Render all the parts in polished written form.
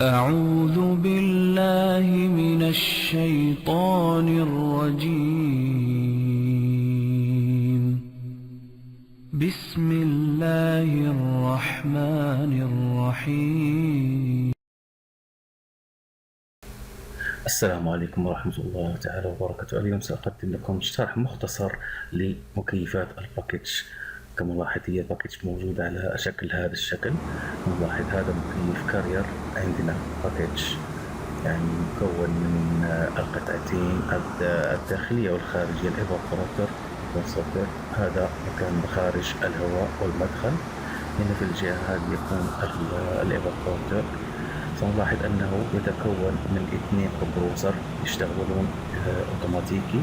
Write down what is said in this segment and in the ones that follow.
أعوذ بالله من الشيطان الرجيم. بسم الله الرحمن الرحيم. السلام عليكم ورحمة الله تعالى وبركاته. اليوم سأقدم لكم شرح مختصر لمكيفات الباكيج. كما نلاحظ هي الباكيج موجودة على شكل هذا الشكل. نلاحظ هذا مكيف كارير. عندنا باكيج يعني مكون من القطعتين الداخلية والخارجية، الإيفابوراتور والصوتر. هذا مكان مخارج الهواء والمدخل. هنا في الجهة هذه يكون الإيفابوراتور. سنلاحظ أنه يتكون من 2 كمبروسر يشتغلون أوتوماتيكي.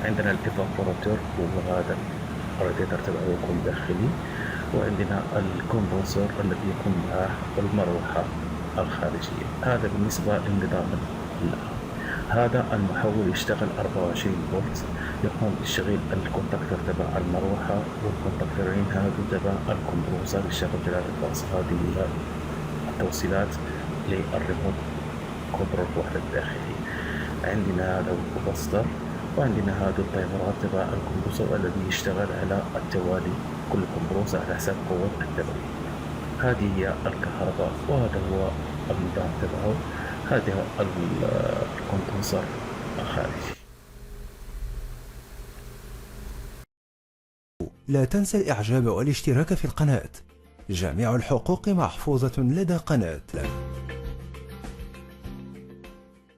عندنا الإيفابوراتور وهذا الراديتر تبعه يكون داخلي، وعندنا الكمبروسر الذي يكون معه المروحة الخارجية. هذا بالنسبة للنظام. هذا المحول يشتغل 24 فولت، يقوم بتشغيل الكونتاكتور تبع المروحة والكونتاكتورين هذا تبع الكمبروسر يشتغل 3 فاز. هذه هي التوصيلات للريموت كنترول الوحدة الداخلي. عندنا هذا الكوباستر، وعندنا هذا التايمرات تبع الكمبروسر الذي يشتغل على التوالي، كل كمبروسر على حسب قوة التبريد. هذه هي الكهرباء، وهذا هو النظام تبعه. هذا الكمبروسر الخارجي. لا تنسى الإعجاب والاشتراك في القناة. جميع الحقوق محفوظة لدى قناة